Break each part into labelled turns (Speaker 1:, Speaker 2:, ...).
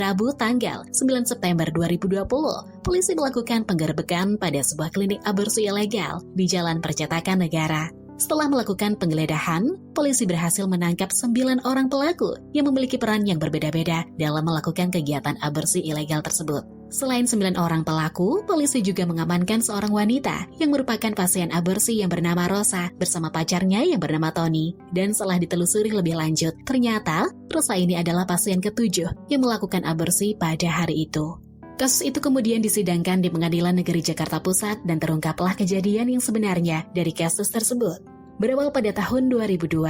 Speaker 1: Rabu tanggal 9 September 2020, polisi melakukan penggerbekan pada sebuah klinik aborsi ilegal di Jalan Percetakan Negara. Setelah melakukan penggeledahan, polisi berhasil menangkap 9 orang pelaku yang memiliki peran yang berbeda-beda dalam melakukan kegiatan aborsi ilegal tersebut. Selain 9 orang pelaku, polisi juga mengamankan seorang wanita yang merupakan pasien aborsi yang bernama Rosa bersama pacarnya yang bernama Tony. Dan setelah ditelusuri lebih lanjut, ternyata Rosa ini adalah pasien ke-7 yang melakukan aborsi pada hari itu. Kasus itu kemudian disidangkan di Pengadilan Negeri Jakarta Pusat dan terungkaplah kejadian yang sebenarnya dari kasus tersebut. Berawal pada tahun 2002,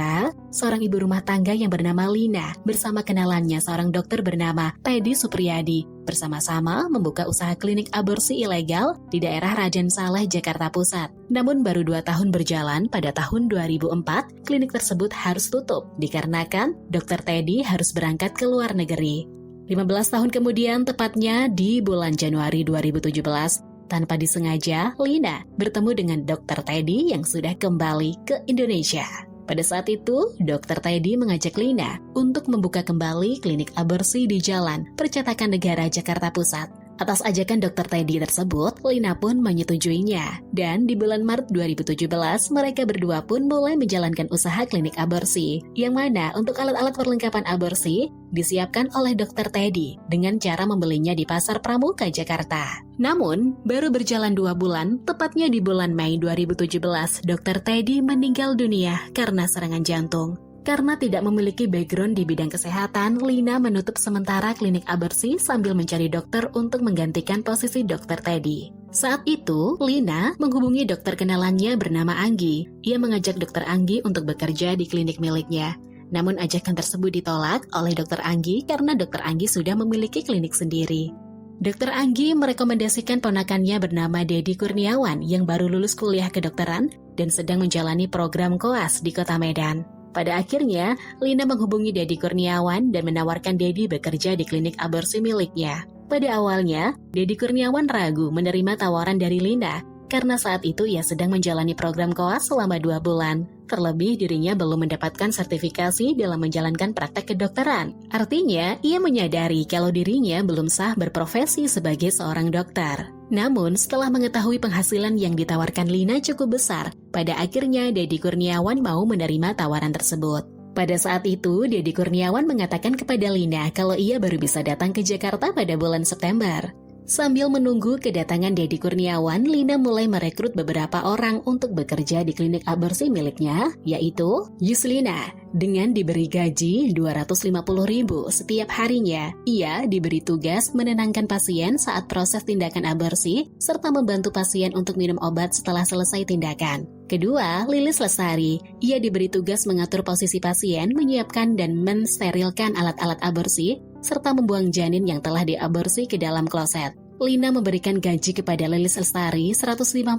Speaker 1: seorang ibu rumah tangga yang bernama Lina bersama kenalannya seorang dokter bernama Teddy Supriyadi bersama-sama membuka usaha klinik aborsi ilegal di daerah Raden Saleh, Jakarta Pusat. Namun baru 2 tahun berjalan, pada tahun 2004, klinik tersebut harus tutup dikarenakan dokter Teddy harus berangkat ke luar negeri. 15 tahun kemudian, tepatnya di bulan Januari 2017, tanpa disengaja, Lina bertemu dengan Dr. Teddy yang sudah kembali ke Indonesia. Pada saat itu, Dr. Teddy mengajak Lina untuk membuka kembali klinik aborsi di Jalan Percetakan Negara, Jakarta Pusat. Atas ajakan Dr. Teddy tersebut, Lina pun menyetujuinya. Dan di bulan Maret 2017, mereka berdua pun mulai menjalankan usaha klinik aborsi, yang mana untuk alat-alat perlengkapan aborsi disiapkan oleh Dr. Teddy dengan cara membelinya di Pasar Pramuka, Jakarta. Namun, baru berjalan 2 bulan, tepatnya di bulan Mei 2017, Dr. Teddy meninggal dunia karena serangan jantung. Karena tidak memiliki background di bidang kesehatan, Lina menutup sementara klinik aborsi sambil mencari dokter untuk menggantikan posisi Dr. Teddy. Saat itu, Lina menghubungi dokter kenalannya bernama Anggi. Ia mengajak Dr. Anggi untuk bekerja di klinik miliknya. Namun ajakan tersebut ditolak oleh Dr. Anggi karena Dr. Anggi sudah memiliki klinik sendiri. Dr. Anggi merekomendasikan ponakannya bernama Deddy Kurniawan yang baru lulus kuliah kedokteran dan sedang menjalani program koas di Kota Medan. Pada akhirnya, Lina menghubungi Deddy Kurniawan dan menawarkan Deddy bekerja di klinik aborsi miliknya. Pada awalnya, Deddy Kurniawan ragu menerima tawaran dari Lina karena saat itu ia sedang menjalani program koas selama 2 bulan. Terlebih dirinya belum mendapatkan sertifikasi dalam menjalankan praktek kedokteran. Artinya, ia menyadari kalau dirinya belum sah berprofesi sebagai seorang dokter. Namun, setelah mengetahui penghasilan yang ditawarkan Lina cukup besar, pada akhirnya Deddy Kurniawan mau menerima tawaran tersebut. Pada saat itu, Deddy Kurniawan mengatakan kepada Lina kalau ia baru bisa datang ke Jakarta pada bulan September. Sambil menunggu kedatangan Deddy Kurniawan, Lina mulai merekrut beberapa orang untuk bekerja di klinik aborsi miliknya, yaitu Yuslina. Dengan diberi gaji 250.000 setiap harinya, ia diberi tugas menenangkan pasien saat proses tindakan aborsi, serta membantu pasien untuk minum obat setelah selesai tindakan. Kedua, Lilis Lestari. Ia diberi tugas mengatur posisi pasien, menyiapkan dan mensterilkan alat-alat aborsi, serta membuang janin yang telah diaborsi ke dalam kloset. Lina memberikan gaji kepada Lilis Lestari 150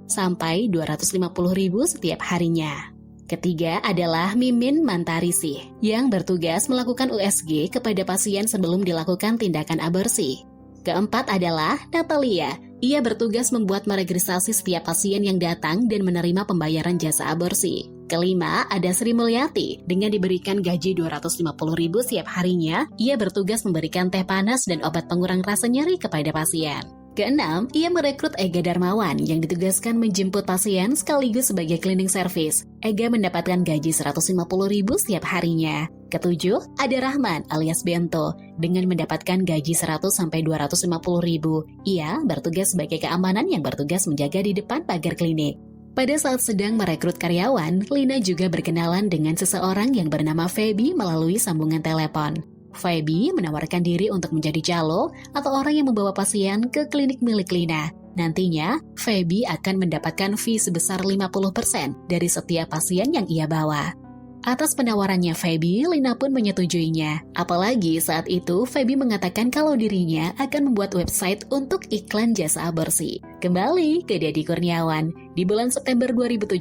Speaker 1: sampai 250.000 setiap harinya. Ketiga adalah Mimin Mantarisi yang bertugas melakukan USG kepada pasien sebelum dilakukan tindakan aborsi. Keempat adalah Natalia. Ia bertugas membuat meregistrasi setiap pasien yang datang dan menerima pembayaran jasa aborsi. Kelima, ada Sri Mulyati. Dengan diberikan gaji 250.000 setiap harinya, ia bertugas memberikan teh panas dan obat pengurang rasa nyeri kepada pasien. Keenam, ia merekrut Ega Darmawan yang ditugaskan menjemput pasien sekaligus sebagai cleaning service. Ega mendapatkan gaji 150.000 setiap harinya. Ketujuh, ada Rahman alias Bento dengan mendapatkan gaji 100 sampai 250.000. Ia bertugas sebagai keamanan yang bertugas menjaga di depan pagar klinik. Pada saat sedang merekrut karyawan, Lina juga berkenalan dengan seseorang yang bernama Feby melalui sambungan telepon. Feby menawarkan diri untuk menjadi calo atau orang yang membawa pasien ke klinik milik Lina. Nantinya, Feby akan mendapatkan fee sebesar 50% dari setiap pasien yang ia bawa. Atas penawarannya Feby, Lina pun menyetujuinya. Apalagi saat itu, Feby mengatakan kalau dirinya akan membuat website untuk iklan jasa aborsi. Kembali ke Deddy Kurniawan. Di bulan September 2017,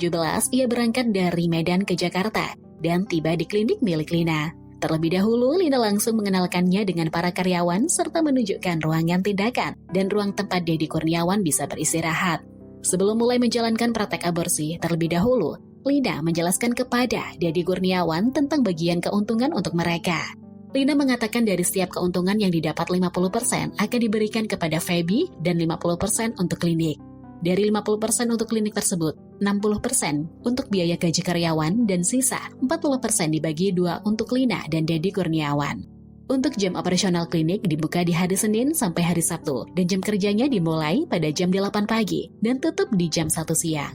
Speaker 1: ia berangkat dari Medan ke Jakarta dan tiba di klinik milik Lina. Terlebih dahulu, Lina langsung mengenalkannya dengan para karyawan serta menunjukkan ruangan tindakan dan ruang tempat Deddy Kurniawan bisa beristirahat. Sebelum mulai menjalankan praktek aborsi, terlebih dahulu, Lina menjelaskan kepada Deddy Kurniawan tentang bagian keuntungan untuk mereka. Lina mengatakan dari setiap keuntungan yang didapat 50% akan diberikan kepada Feby dan 50% untuk klinik. Dari 50% untuk klinik tersebut, 60% untuk biaya gaji karyawan dan sisa 40% dibagi 2 untuk Lina dan Dedi Kurniawan. Untuk jam operasional klinik dibuka di hari Senin sampai hari Sabtu dan jam kerjanya dimulai pada jam 8 pagi dan tutup di jam 1 siang.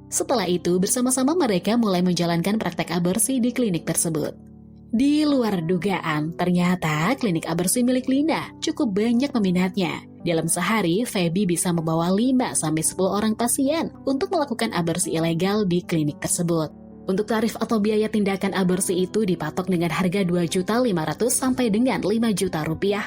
Speaker 1: Setelah itu bersama-sama mereka mulai menjalankan praktek aborsi di klinik tersebut. Di luar dugaan, ternyata klinik aborsi milik Lina cukup banyak peminatnya. Dalam sehari, Feby bisa membawa 5-10 orang pasien untuk melakukan aborsi ilegal di klinik tersebut. Untuk tarif atau biaya tindakan aborsi itu dipatok dengan harga Rp2.500.000 sampai dengan Rp5 juta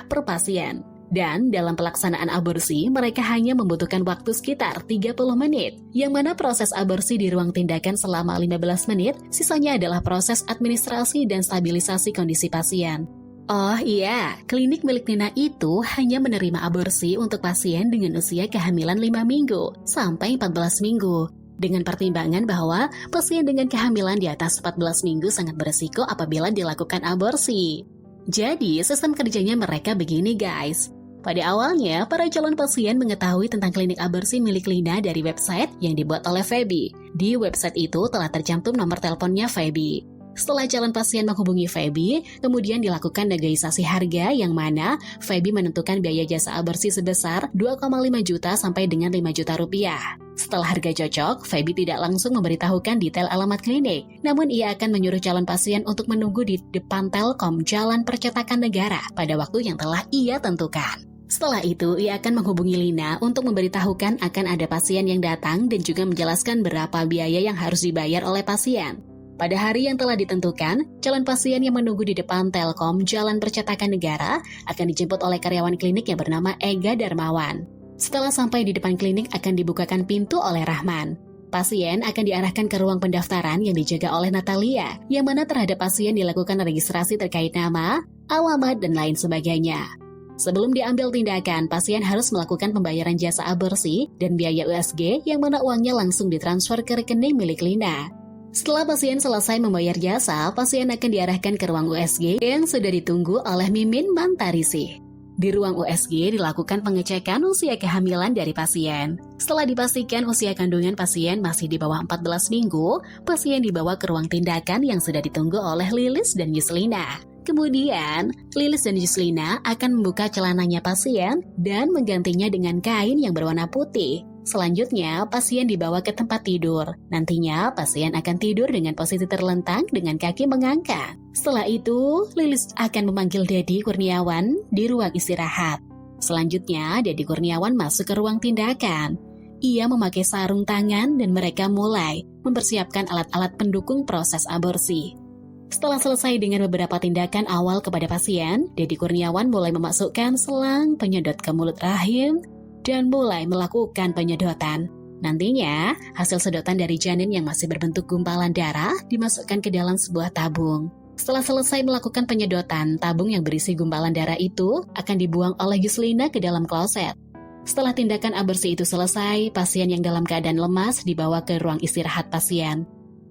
Speaker 1: per pasien. Dan dalam pelaksanaan aborsi, mereka hanya membutuhkan waktu sekitar 30 menit, yang mana proses aborsi di ruang tindakan selama 15 menit, sisanya adalah proses administrasi dan stabilisasi kondisi pasien. Oh iya, klinik milik Nina itu hanya menerima aborsi untuk pasien dengan usia kehamilan 5 minggu sampai 14 minggu. Dengan pertimbangan bahwa pasien dengan kehamilan di atas 14 minggu sangat beresiko apabila dilakukan aborsi. Jadi, sistem kerjanya mereka begini guys. Pada awalnya, para calon pasien mengetahui tentang klinik aborsi milik Lina dari website yang dibuat oleh Feby. Di website itu telah tercantum nomor teleponnya Feby. Setelah calon pasien menghubungi Feby, kemudian dilakukan negosiasi harga yang mana Feby menentukan biaya jasa aborsi sebesar 2,5 juta sampai dengan 5 juta rupiah. Setelah harga cocok, Feby tidak langsung memberitahukan detail alamat klinik, namun ia akan menyuruh calon pasien untuk menunggu di depan Telkom Jalan Percetakan Negara pada waktu yang telah ia tentukan. Setelah itu, ia akan menghubungi Lina untuk memberitahukan akan ada pasien yang datang dan juga menjelaskan berapa biaya yang harus dibayar oleh pasien. Pada hari yang telah ditentukan, calon pasien yang menunggu di depan Telkom Jalan Percetakan Negara akan dijemput oleh karyawan klinik yang bernama Ega Darmawan. Setelah sampai di depan klinik akan dibukakan pintu oleh Rahman. Pasien akan diarahkan ke ruang pendaftaran yang dijaga oleh Natalia, yang mana terhadap pasien dilakukan registrasi terkait nama, alamat, dan lain sebagainya. Sebelum diambil tindakan, pasien harus melakukan pembayaran jasa aborsi dan biaya USG yang mana uangnya langsung ditransfer ke rekening milik Lina. Setelah pasien selesai membayar jasa, pasien akan diarahkan ke ruang USG yang sudah ditunggu oleh Mimin Mantarisi. Di ruang USG dilakukan pengecekan usia kehamilan dari pasien. Setelah dipastikan usia kandungan pasien masih di bawah 14 minggu, pasien dibawa ke ruang tindakan yang sudah ditunggu oleh Lilis dan Yuslina. Kemudian, Lilis dan Yuslina akan membuka celananya pasien dan menggantinya dengan kain yang berwarna putih. Selanjutnya, pasien dibawa ke tempat tidur. Nantinya, pasien akan tidur dengan posisi terlentang dengan kaki mengangkat. Setelah itu, Lilis akan memanggil Dedi Kurniawan di ruang istirahat. Selanjutnya, Dedi Kurniawan masuk ke ruang tindakan. Ia memakai sarung tangan dan mereka mulai mempersiapkan alat-alat pendukung proses aborsi. Setelah selesai dengan beberapa tindakan awal kepada pasien, Dedi Kurniawan mulai memasukkan selang penyedot ke mulut rahim dan mulai melakukan penyedotan. Nantinya, hasil sedotan dari janin yang masih berbentuk gumpalan darah dimasukkan ke dalam sebuah tabung. Setelah selesai melakukan penyedotan, tabung yang berisi gumpalan darah itu akan dibuang oleh Yuslina ke dalam kloset. Setelah tindakan aborsi itu selesai, pasien yang dalam keadaan lemas dibawa ke ruang istirahat pasien.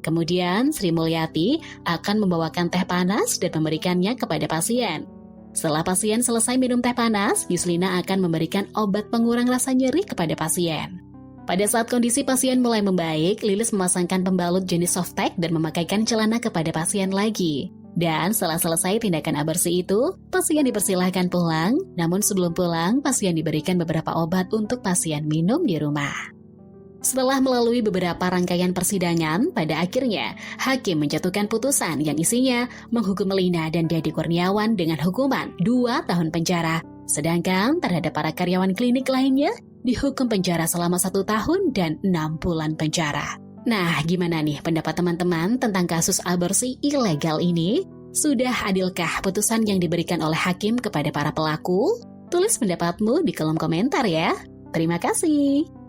Speaker 1: Kemudian, Sri Mulyati akan membawakan teh panas dan memberikannya kepada pasien. Setelah pasien selesai minum teh panas, Yuslina akan memberikan obat pengurang rasa nyeri kepada pasien. Pada saat kondisi pasien mulai membaik, Lilis memasangkan pembalut jenis softtek dan memakaikan celana kepada pasien lagi. Dan setelah selesai tindakan aborsi itu, pasien dipersilahkan pulang. Namun sebelum pulang, pasien diberikan beberapa obat untuk pasien minum di rumah. Setelah melalui beberapa rangkaian persidangan, pada akhirnya hakim menjatuhkan putusan yang isinya menghukum Lina dan Dedi Kurniawan dengan hukuman 2 tahun penjara. Sedangkan terhadap para karyawan klinik lainnya dihukum penjara selama 1 tahun dan 6 bulan penjara. Nah, gimana nih pendapat teman-teman tentang kasus aborsi ilegal ini? Sudah adilkah putusan yang diberikan oleh hakim kepada para pelaku? Tulis pendapatmu di kolom komentar ya. Terima kasih.